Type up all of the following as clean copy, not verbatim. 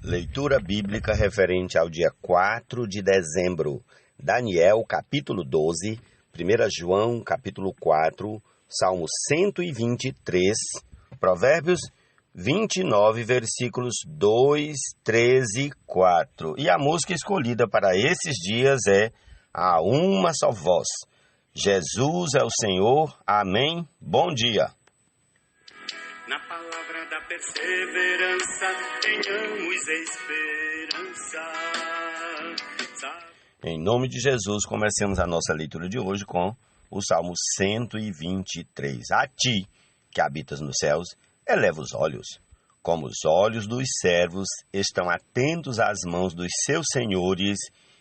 Leitura bíblica referente ao dia 4 de dezembro. Daniel, capítulo 12, 1 João, capítulo 4, Salmo 123, Provérbios 29, versículos 2, 13 e 4. E a música escolhida para esses dias é A Uma Só Voz. Jesus é o Senhor. Amém. Bom dia. Na palavra da perseverança, tenhamos esperança. Em nome de Jesus, comecemos a nossa leitura de hoje com o Salmo 123. A ti, que habitas nos céus, eleva os olhos. Como os olhos dos servos estão atentos às mãos dos seus senhores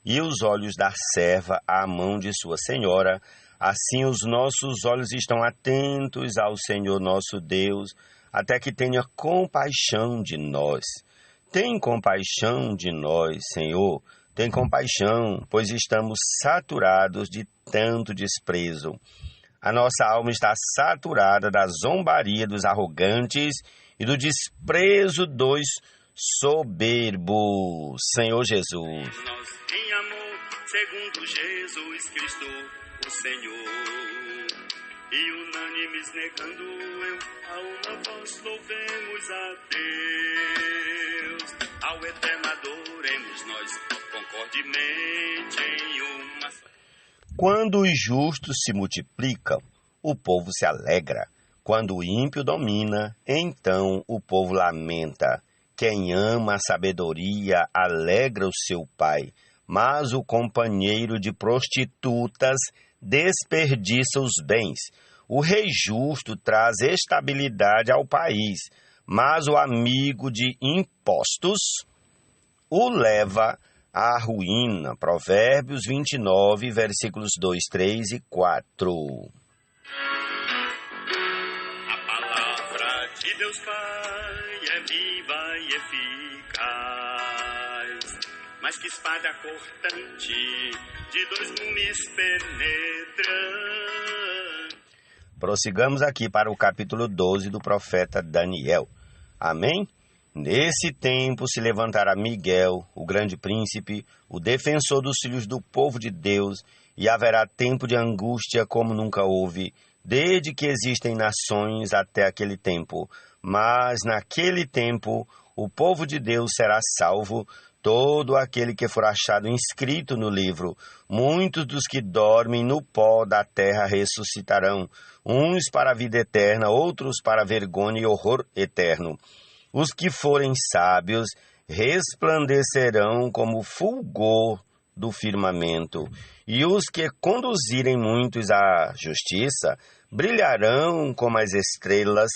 e os olhos da serva à mão de sua senhora, assim os nossos olhos estão atentos ao Senhor nosso Deus, até que tenha compaixão de nós. Tem compaixão de nós, Senhor, tem compaixão, pois estamos saturados de tanto desprezo. A nossa alma está saturada da zombaria dos arrogantes e do desprezo dos soberbos. Senhor Jesus. Nós em amor, segundo Jesus Cristo, o Senhor. E unânimes negando eu, a uma voz louvemos a Deus. Ao eterno adoremos nós, concordemente em uma só. Quando os justos se multiplicam, o povo se alegra. Quando o ímpio domina, então o povo lamenta. Quem ama a sabedoria alegra o seu pai, mas o companheiro de prostitutas desperdiça os bens. O rei justo traz estabilidade ao país, mas o amigo de impostos o leva à ruína. Provérbios 29, versículos 2, 3 e 4. A palavra de Deus Pai é viva e eficaz, mais que espada cortante, de 2 gumes penetrante. Prossigamos aqui para o capítulo 12 do profeta Daniel. Amém? Nesse tempo se levantará Miguel, o grande príncipe, o defensor dos filhos do povo de Deus, e haverá tempo de angústia como nunca houve, desde que existem nações até aquele tempo. Mas naquele tempo o povo de Deus será salvo, todo aquele que for achado inscrito no livro. Muitos dos que dormem no pó da terra ressuscitarão, uns para a vida eterna, outros para a vergonha e horror eterno. Os que forem sábios resplandecerão como o fulgor do firmamento, e os que conduzirem muitos à justiça brilharão como as estrelas,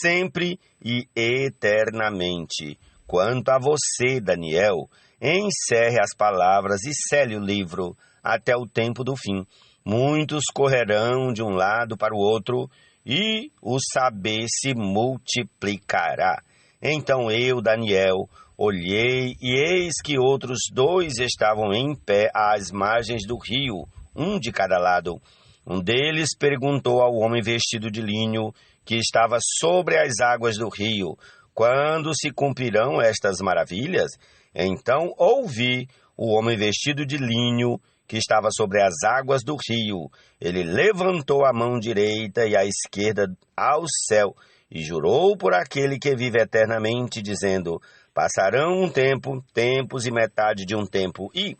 sempre e eternamente. Quanto a você, Daniel, encerre as palavras e cele o livro até o tempo do fim. Muitos correrão de um lado para o outro, e o saber se multiplicará. Então eu, Daniel, olhei, e eis que outros 2 estavam em pé às margens do rio, um de cada lado. Um deles perguntou ao homem vestido de linho, que estava sobre as águas do rio: quando se cumprirão estas maravilhas? Então ouvi o homem vestido de linho, que estava sobre as águas do rio. Ele levantou a mão direita e a esquerda ao céu, e jurou por aquele que vive eternamente, dizendo: passarão um tempo, tempos e metade de um tempo, e,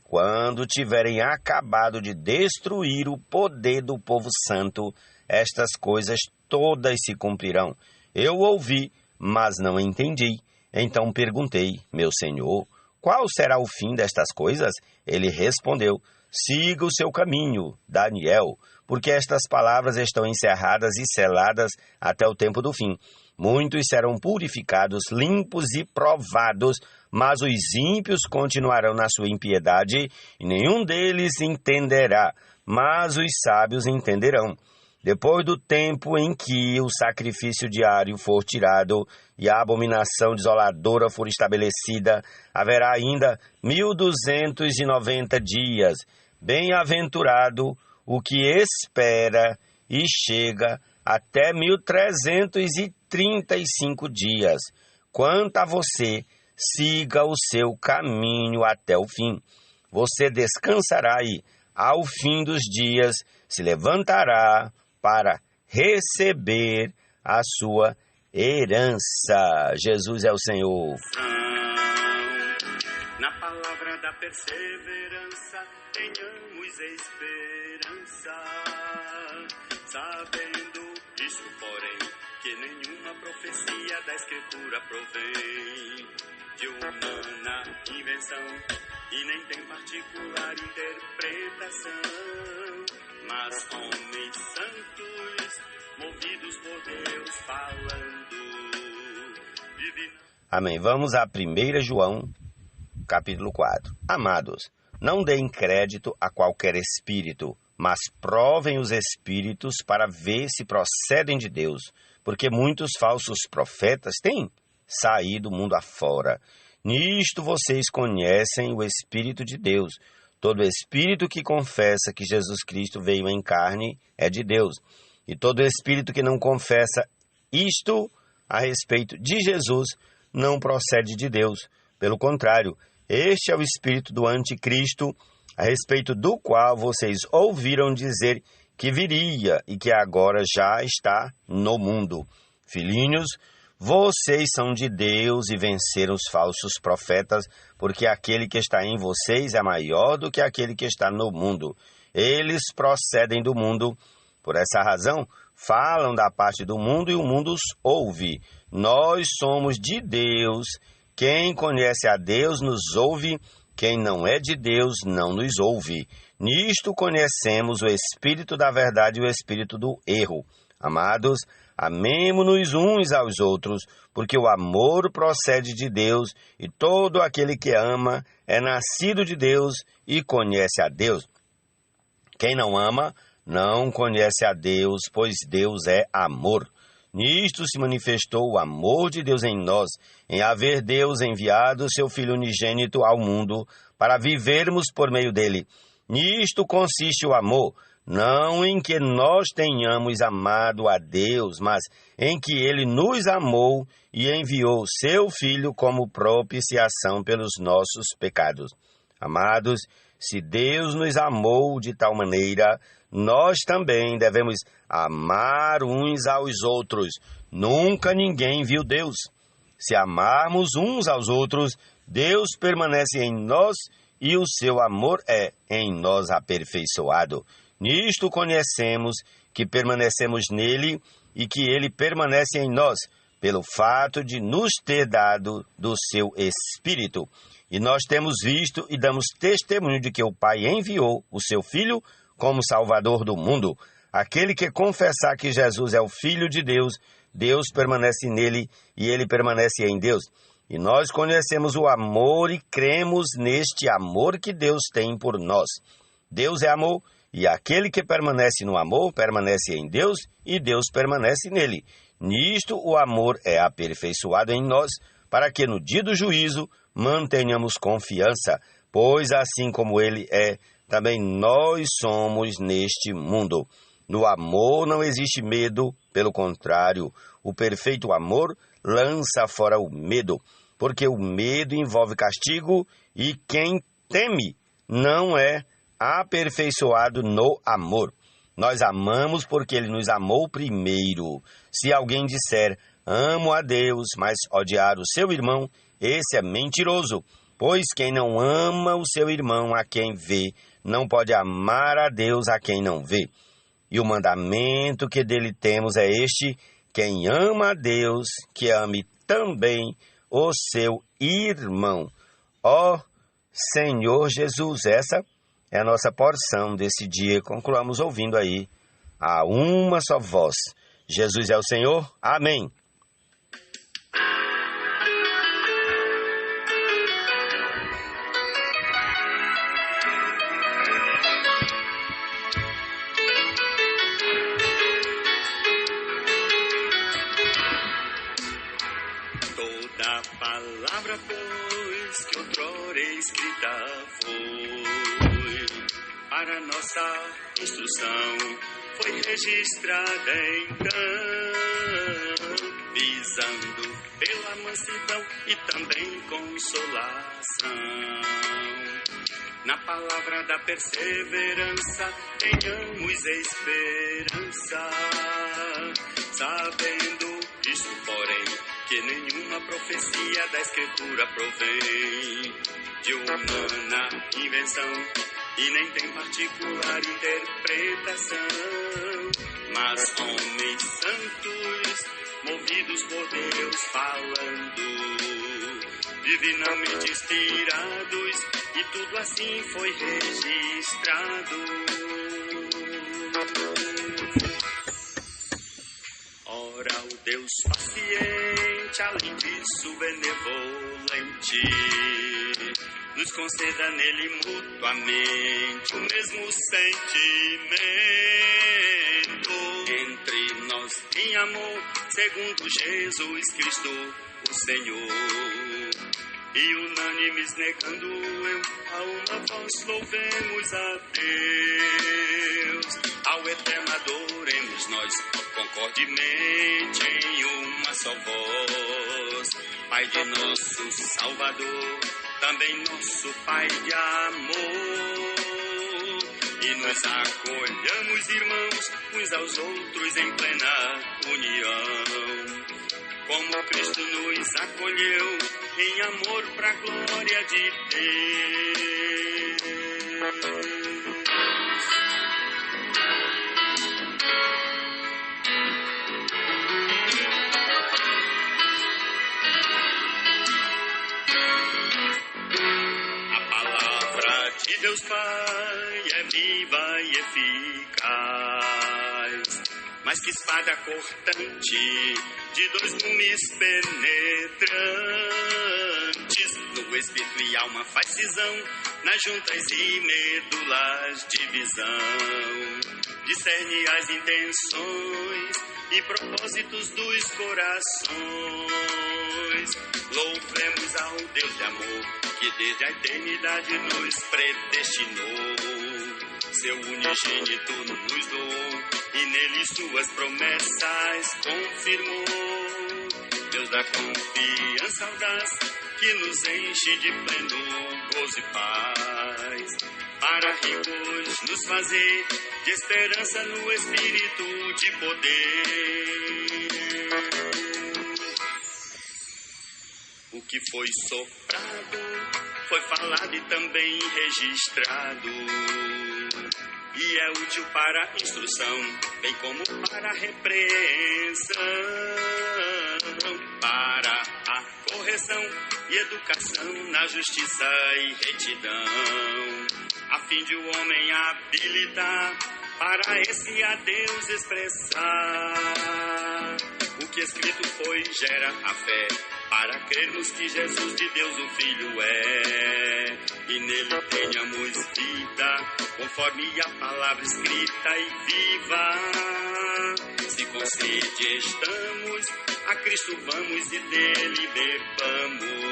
quando tiverem acabado de destruir o poder do povo santo, estas coisas todas se cumprirão. Eu ouvi, mas não entendi. Então perguntei: meu senhor, qual será o fim destas coisas? Ele respondeu: siga o seu caminho, Daniel, porque estas palavras estão encerradas e seladas até o tempo do fim. Muitos serão purificados, limpos e provados, mas os ímpios continuarão na sua impiedade, e nenhum deles entenderá, mas os sábios entenderão. Depois do tempo em que o sacrifício diário for tirado e a abominação desoladora for estabelecida, haverá ainda 1290 dias. Bem-aventurado o que espera e chega até 1335 dias. Quanto a você, siga o seu caminho até o fim. Você descansará e, ao fim dos dias, se levantará para receber a sua herança. Jesus é o Senhor. Na palavra da perseverança, tenhamos esperança, sabendo isto, porém, que nenhuma profecia da Escritura provém de humana invenção, e nem tem particular interpretação, mas homens santos, movidos por Deus, falando. Amém. Vamos a 1 João, capítulo 4. Amados, não deem crédito a qualquer espírito, mas provem os espíritos para ver se procedem de Deus, porque muitos falsos profetas têm saído mundo afora. Nisto vocês conhecem o Espírito de Deus. Todo espírito que confessa que Jesus Cristo veio em carne é de Deus. E todo espírito que não confessa isto a respeito de Jesus não procede de Deus. Pelo contrário, este é o espírito do anticristo, a respeito do qual vocês ouviram dizer que viria e que agora já está no mundo. Filhinhos, vocês são de Deus e venceram os falsos profetas, porque aquele que está em vocês é maior do que aquele que está no mundo. Eles procedem do mundo. Por essa razão, falam da parte do mundo e o mundo os ouve. Nós somos de Deus. Quem conhece a Deus nos ouve. Quem não é de Deus não nos ouve. Nisto conhecemos o espírito da verdade e o espírito do erro. Amados, amemo-nos uns aos outros, porque o amor procede de Deus, e todo aquele que ama é nascido de Deus e conhece a Deus. Quem não ama não conhece a Deus, pois Deus é amor. Nisto se manifestou o amor de Deus em nós, em haver Deus enviado o seu Filho unigênito ao mundo, para vivermos por meio dele. Nisto consiste o amor, não em que nós tenhamos amado a Deus, mas em que ele nos amou e enviou seu Filho como propiciação pelos nossos pecados. Amados, se Deus nos amou de tal maneira, nós também devemos amar uns aos outros. Nunca ninguém viu Deus. Se amarmos uns aos outros, Deus permanece em nós e o seu amor é em nós aperfeiçoado. Nisto conhecemos que permanecemos nele e que ele permanece em nós, pelo fato de nos ter dado do seu Espírito. E nós temos visto e damos testemunho de que o Pai enviou o seu Filho como Salvador do mundo. Aquele que confessar que Jesus é o Filho de Deus, Deus permanece nele e ele permanece em Deus. E nós conhecemos o amor e cremos neste amor que Deus tem por nós. Deus é amor, e aquele que permanece no amor permanece em Deus e Deus permanece nele. Nisto o amor é aperfeiçoado em nós, para que no dia do juízo mantenhamos confiança, pois assim como ele é, também nós somos neste mundo. No amor não existe medo, pelo contrário, o perfeito amor lança fora o medo, porque o medo envolve castigo e quem teme não é aperfeiçoado no amor. Nós amamos porque ele nos amou primeiro. Se alguém disser, amo a Deus, mas odiar o seu irmão, esse é mentiroso, pois quem não ama o seu irmão a quem vê, não pode amar a Deus a quem não vê. E o mandamento que dele temos é este: quem ama a Deus, que ame também o seu irmão. Ó Senhor Jesus, essa é a nossa porção desse dia. Concluamos ouvindo aí a uma só voz. Jesus é o Senhor. Amém. Toda palavra, pois, que outrora escrita foi, para nossa instrução, foi registrada então, visando pela mansidão e também consolação. Na palavra da perseverança, tenhamos esperança, sabendo isto, porém, que nenhuma profecia da Escritura provém de humana invenção e nem tem particular interpretação, mas homens santos, movidos por Deus falando, divinamente inspirados, e tudo assim foi registrado. Ora, o Deus paciente, além disso benevolente, nos conceda nele mutuamente o mesmo sentimento entre nós em amor, segundo Jesus Cristo, o Senhor. E unânimes negando eu, a uma voz louvemos a Deus. Ao Eterno adoremos nós, concordemente em uma só voz. Pai de nosso Salvador, também nosso Pai de amor. E nos acolhamos, irmãos, uns aos outros em plena união, como Cristo nos acolheu em amor pra glória de Deus. A palavra de Deus Pai é viva e eficaz, mais que espada cortante de 2 gumes penetrantes, no espírito e alma faz cisão, nas juntas e medulas divisão, discerne as intenções e propósitos dos corações. Louvemos ao Deus de amor, que desde a eternidade nos predestinou, seu unigênito nos doou, e nele suas promessas confirmou. Deus da confiança audaz, que nos enche de pleno gozo e paz, para ricos nos fazer de esperança no espírito de poder. O que foi soprado, foi falado e também registrado, e é útil para instrução, bem como para repreensão, para a correção e educação na justiça e retidão, a fim de o homem habilitar para esse a Deus expressar. O que escrito foi gera a fé, para crermos que Jesus de Deus o Filho é, e nele tenhamos vida, conforme a palavra escrita e viva. Se com sede estamos, a Cristo vamos e dele bebamos.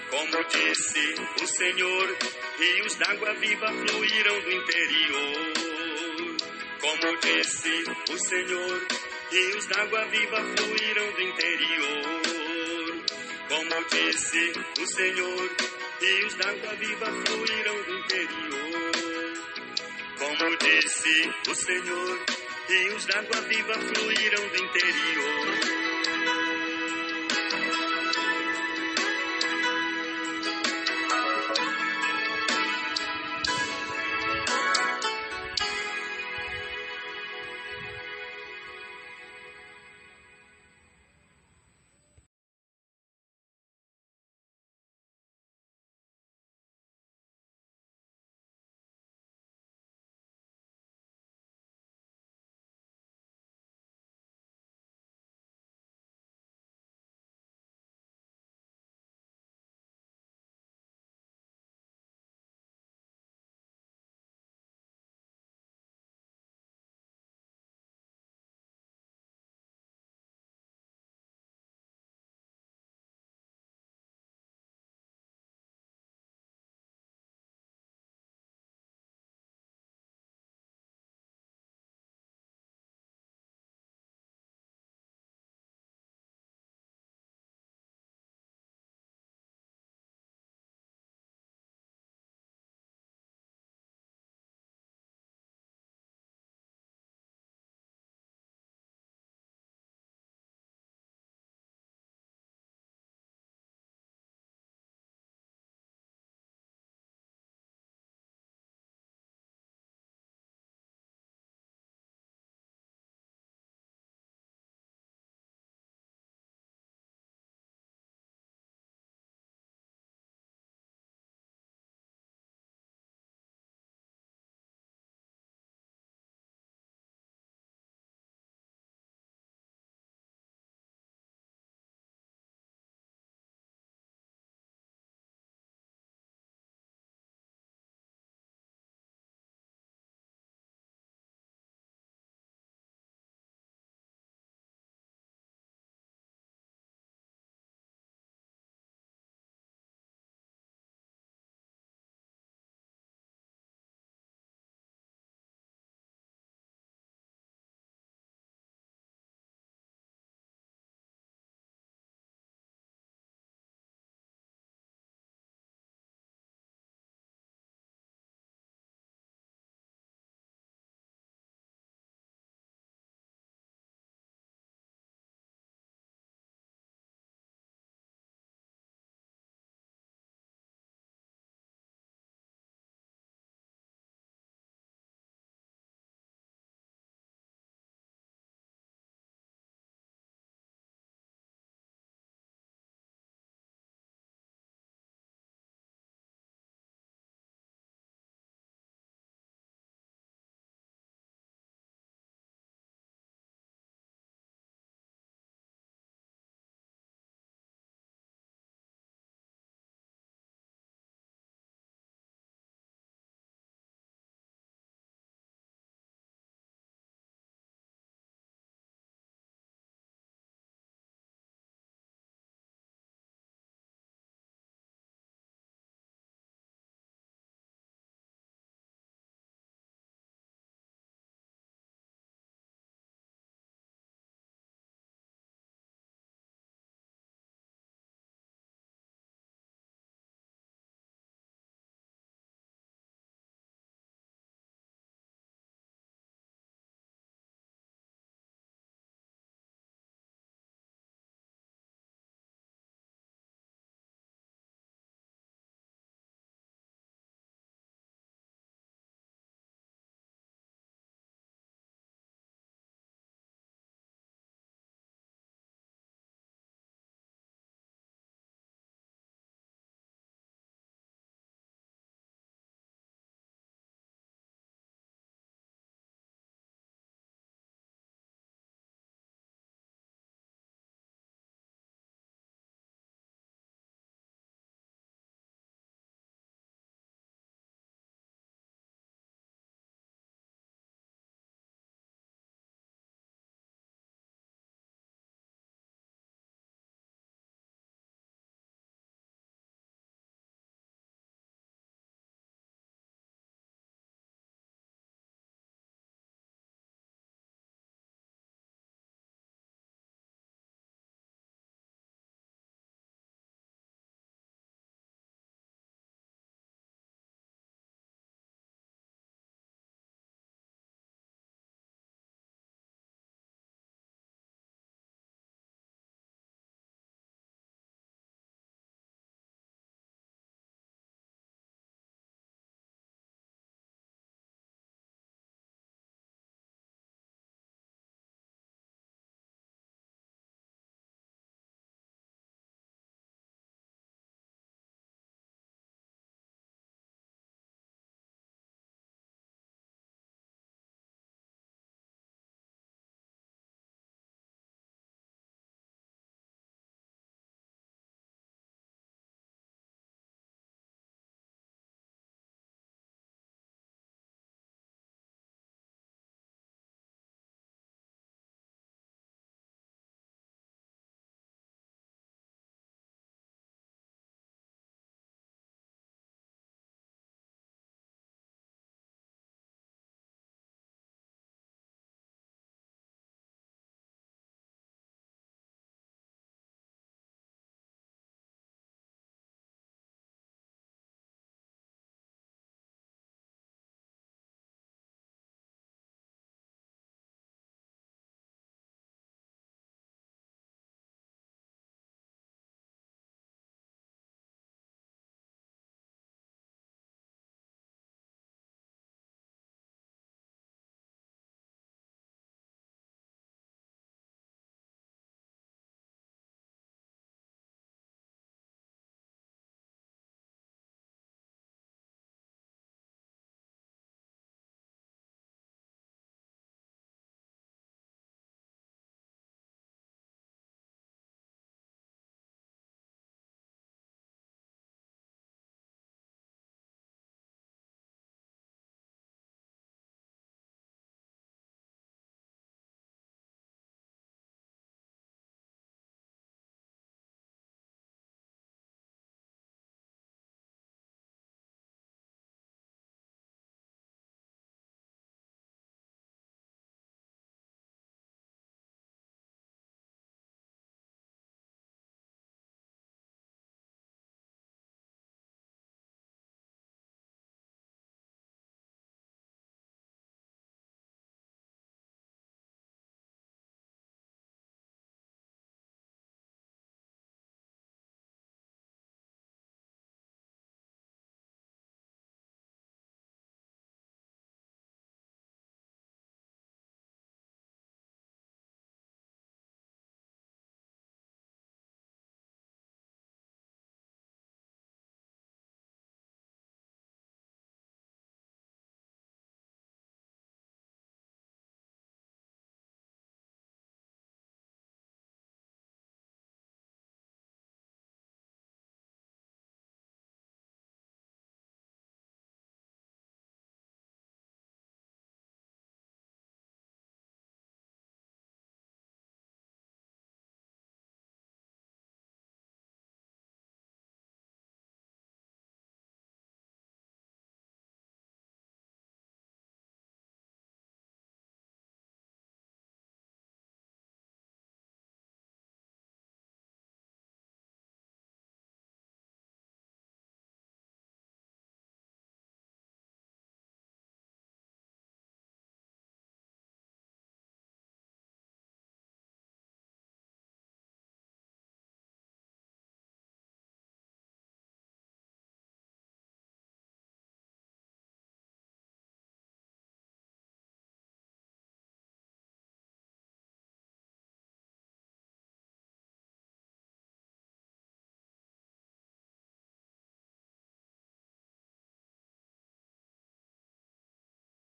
Como disse o Senhor, rios d'água viva fluirão do interior. Como disse o Senhor, rios d'água viva fluirão do interior. Como disse o Senhor, rios d'água viva fluirão do interior. Como disse o Senhor, rios d'água viva fluirão do interior.